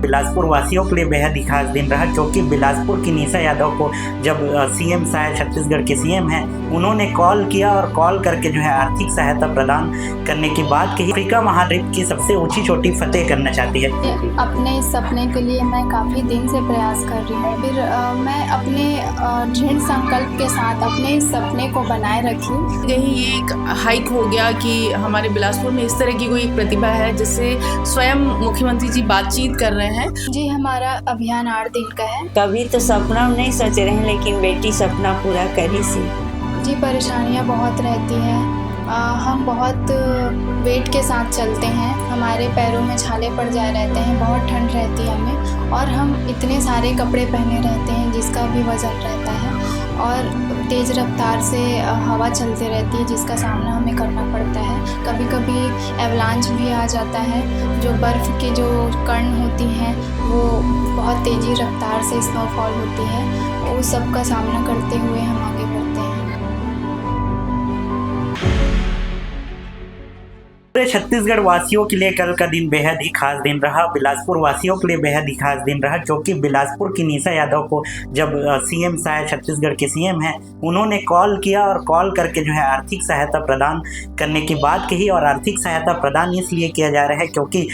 बिलासपुर वासियों के लिए बेहद ही खास दिन रहा, क्योंकि बिलासपुर की निशा यादव को जब सीएम साहब छत्तीसगढ़ के सीएम हैं उन्होंने कॉल किया और कॉल करके जो है आर्थिक सहायता प्रदान करने की बात कही। अफ्रीका महाद्वीप की सबसे ऊंची चोटी फतेह करना चाहती है। अपने सपने के लिए मैं काफ़ी दिन से प्रयास कर रही हूँ। फिर मैं अपने दृढ़ संकल्प के साथ अपने सपने को बनाए रखी। कहीं ये एक हाइक हो गया कि हमारे बिलासपुर में इस तरह की कोई प्रतिभा है जिससे स्वयं मुख्यमंत्री जी बातचीत कर रहे हैं। जी, हमारा अभियान 8 दिन का है। कभी तो सपना नहीं सोच रहे हैं, लेकिन बेटी सपना पूरा करी सी। जी, परेशानियाँ बहुत रहती हैं। हम बहुत वेट के साथ चलते हैं, हमारे पैरों में छाले पड़ जाए रहते हैं, बहुत ठंड रहती है हमें, और हम इतने सारे कपड़े पहने रहते हैं जिसका भी वज़न रहता है, और तेज़ रफ्तार से हवा चलती रहती है जिसका सामना हमें करना पड़ता है। कभी कभी एवलांच भी आ जाता है, जो बर्फ़ के जो कण होती हैं वो बहुत तेज़ी रफ्तार से स्नोफॉल होती है, उस सब का सामना करते हुए हम आगे बढ़ते हैं। पूरे छत्तीसगढ़ वासियों के लिए कल का दिन बेहद ही खास दिन रहा। बिलासपुर वासियों के लिए बेहद ही खास दिन रहा, क्योंकि बिलासपुर की निशा यादव को जब सीएम साहब छत्तीसगढ़ के सीएम हैं उन्होंने कॉल किया और कॉल करके जो है आर्थिक सहायता प्रदान करने की बात कही। और आर्थिक सहायता प्रदान इसलिए किया जा रहा है क्योंकि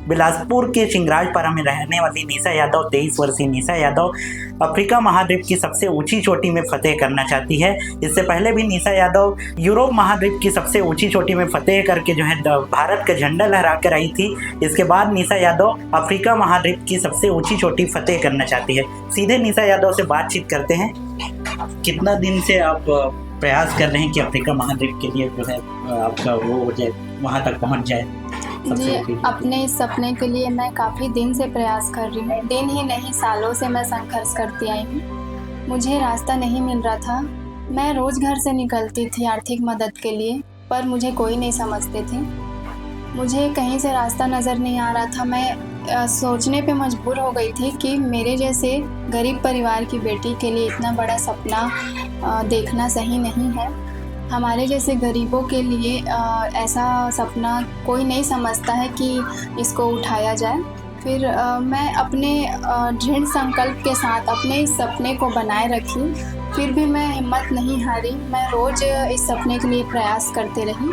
बिलासपुर के चिंगराजपारा में रहने वाली निशा यादव, 23 वर्षीय निशा यादव, अफ्रीका महाद्वीप की सबसे ऊंची चोटी में फतेह करना चाहती है। इससे पहले भी निशा यादव यूरोप महाद्वीप की सबसे ऊंची चोटी में फतेह करके जो है भारत का झंडा लहरा कर आई थी। इसके बाद निशा यादव अफ्रीका महाद्वीप की सबसे ऊंची चोटी फतेह करना चाहती है। सीधे निशा यादव से बातचीत करते हैं। कितना दिन से आप प्रयास कर रहे हैं कि अफ्रीका महाद्वीप के लिए जो है आपका वो हो जाए, वहाँ तक पहुँच जाए? जी, अपने सपने के लिए मैं काफ़ी दिन से प्रयास कर रही हूँ। दिन ही नहीं, सालों से मैं संघर्ष करती आई हूँ। मुझे रास्ता नहीं मिल रहा था। मैं रोज़ घर से निकलती थी आर्थिक मदद के लिए, पर मुझे कोई नहीं समझते थे। मुझे कहीं से रास्ता नज़र नहीं आ रहा था। मैं सोचने पे मजबूर हो गई थी कि मेरे जैसे गरीब परिवार की बेटी के लिए इतना बड़ा सपना देखना सही नहीं है। हमारे जैसे गरीबों के लिए ऐसा सपना कोई नहीं समझता है कि इसको उठाया जाए। फिर मैं अपने दृढ़ संकल्प के साथ अपने इस सपने को बनाए रखी। फिर भी मैं हिम्मत नहीं हारी। मैं रोज़ इस सपने के लिए प्रयास करते रही,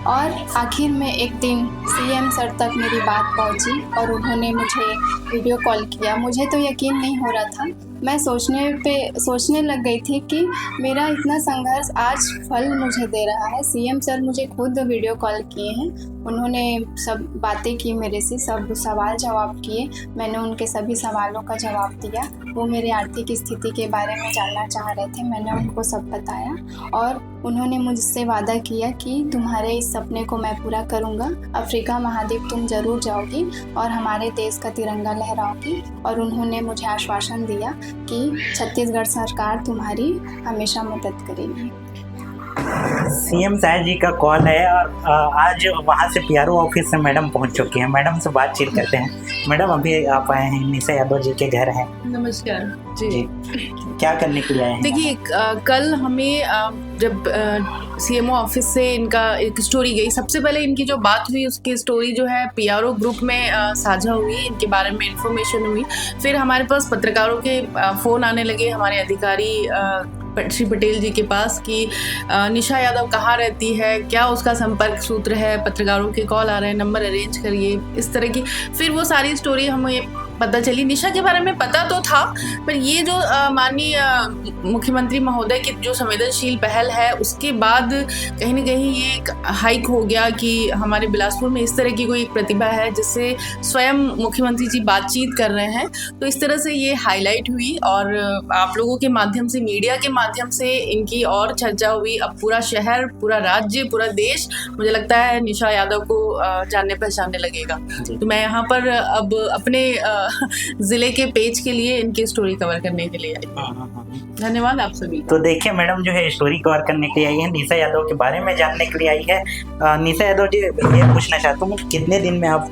और आखिर में एक दिन सीएम सर तक मेरी बात पहुंची और उन्होंने मुझे वीडियो कॉल किया। मुझे तो यकीन नहीं हो रहा था। मैं सोचने लग गई थी कि मेरा इतना संघर्ष आज फल मुझे दे रहा है। सीएम सर मुझे खुद वीडियो कॉल किए हैं, उन्होंने सब बातें की मेरे से, सब सवाल जवाब किए। मैंने उनके सभी सवालों का जवाब दिया। वो मेरे आर्थिक स्थिति के बारे में जानना चाह रहे थे, मैंने उनको सब बताया, और उन्होंने मुझसे वादा किया कि तुम्हारे इस सपने को मैं पूरा करूँगा। अफ्रीका महाद्वीप तुम ज़रूर जाओगी और हमारे देश का तिरंगा लहराओगी। और उन्होंने मुझे आश्वासन दिया कि छत्तीसगढ़ सरकार तुम्हारी हमेशा मदद करेगी। सीएम साहब जी का कॉल है और आज वहाँ से पीआरओ ऑफिस से मैडम पहुँच चुकी हैं। मैडम से बातचीत करते हैं। मैडम, अभी आप आए हैं, निशा यादव जी के घर हैं। नमस्कार जी। क्या करने के लिए आए हैं? देखिए, कल हमें जब सीएमओ ऑफिस से इनका एक स्टोरी गई, सबसे पहले इनकी जो बात हुई उसकी स्टोरी जो है पीआरओ ग्रुप में साझा हुई, इनके बारे में इन्फॉर्मेशन हुई। फिर हमारे पास पत्रकारों के फ़ोन आने लगे, हमारे अधिकारी श्री पटेल जी के पास, कि निशा यादव कहाँ रहती है, क्या उसका संपर्क सूत्र है, पत्रकारों के कॉल आ रहे हैं, नंबर अरेंज करिए, इस तरह की। फिर वो सारी स्टोरी हमें पता चली। निशा के बारे में पता तो था, पर ये जो माननीय मुख्यमंत्री महोदय की जो संवेदनशील पहल है, उसके बाद कहीं ना कहीं ये एक हाइक हो गया कि हमारे बिलासपुर में इस तरह की कोई प्रतिभा है जिससे स्वयं मुख्यमंत्री जी बातचीत कर रहे हैं। तो इस तरह से ये हाईलाइट हुई, और आप लोगों के माध्यम से, मीडिया के माध्यम से इनकी और चर्चा हुई। अब पूरा शहर, पूरा राज्य, पूरा देश, मुझे लगता है निशा यादव को जानने पहचानने लगेगा। तो मैं यहाँ पर अब अपने जिले के पेज के लिए इनकी स्टोरी कवर करने के लिए आई। धन्यवाद आप सभी। तो देखिए, मैडम जो है स्टोरी कवर करने के लिए आई है, निशा यादव के बारे में जानने के लिए आई है। निशा यादव जी, ये पूछना चाहता हूँ, कितने दिन में आप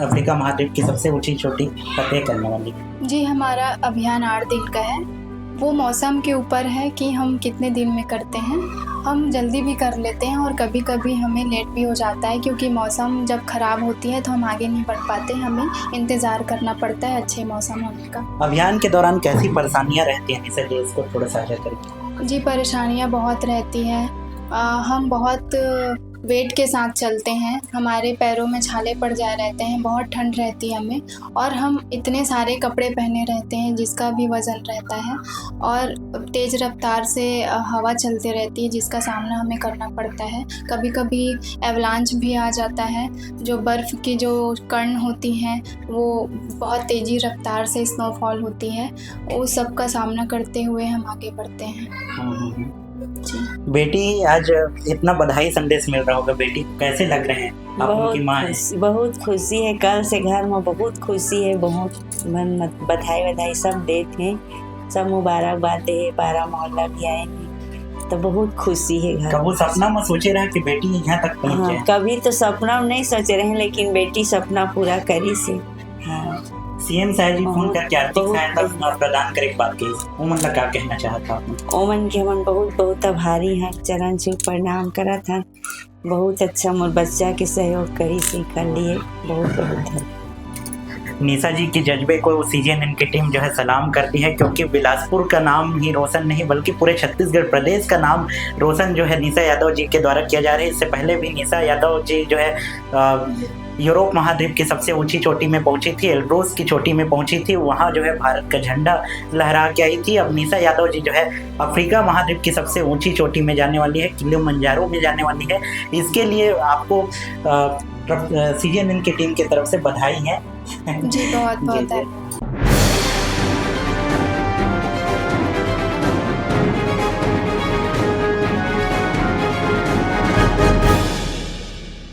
अफ्रीका महाद्वीप की सबसे ऊंची चोटी फतेह करने वाली? जी, हमारा अभियान 8 दिन का है। वो मौसम के ऊपर है कि हम कितने दिन में करते हैं। हम जल्दी भी कर लेते हैं और कभी कभी हमें लेट भी हो जाता है, क्योंकि मौसम जब ख़राब होती है तो हम आगे नहीं बढ़ पाते, हमें इंतज़ार करना पड़ता है अच्छे मौसम होने का। अभियान के दौरान कैसी परेशानियां रहती हैं निशा जी, इसको थोड़ा साझा करें। जी, परेशानियाँ बहुत रहती हैं। हम बहुत वेट के साथ चलते हैं, हमारे पैरों में छाले पड़ जाए रहते हैं, बहुत ठंड रहती है हमें, और हम इतने सारे कपड़े पहने रहते हैं जिसका भी वज़न रहता है, और तेज़ रफ्तार से हवा चलती रहती है जिसका सामना हमें करना पड़ता है। कभी कभी एवलांच भी आ जाता है, जो बर्फ़ की जो कण होती हैं वो बहुत तेज़ी रफ्तार से स्नोफॉल होती है, उस सब का सामना करते हुए हम आगे बढ़ते हैं। जी। बेटी, आज इतना बधाई संदेश मिल रहा होगा, बेटी को कैसे लग रहे हैं? आप उनकी माँ हैं। बहुत खुशी है, कल से घर में बहुत खुशी है, बहुत बधाई सब देते हैं, सब मुबारकबाद दे, पारा मोहल्ला भी आए हैं, तो बहुत खुशी है घर। कभी सपना में सोचे रहे कि बेटी यहाँ तक पहुँच जाए? कभी तो सपना में नहीं सोचे रहे, लेकिन बेटी सपना पूरा करी से। हाँ, सीएम साहब जी फोन करके आर्थिक सहायता प्रदान करे बात की, ओमन का क्या कहना चाहता आपने? ओमन के हमन बहुत बहुत आभारी हैं, चरण छू प्रणाम करा था, बहुत अच्छा मोर बच्चा के सहयोग करी से कर लिए, बहुत बहुत। निशा जी के जज्बे को सीजीएनएन की टीम जो है सलाम करती है, क्योंकि बिलासपुर का नाम ही रोशन नहीं बल्कि पूरे छत्तीसगढ़ प्रदेश का नाम रोशन जो है निशा यादव जी के द्वारा किया जा रहा है। इससे पहले भी निशा यादव जी जो है यूरोप महाद्वीप की सबसे ऊंची चोटी में पहुंची थी, एल्ब्रोस की चोटी में पहुंची थी, वहां जो है भारत का झंडा लहरा के आई थी। अब निशा यादव जी जो है अफ्रीका महाद्वीप की सबसे ऊंची चोटी में जाने वाली है, किलिमंजारो में जाने वाली है। इसके लिए आपको सीजीएनएन की टीम की तरफ से बधाई है। जी, बहुत बहुत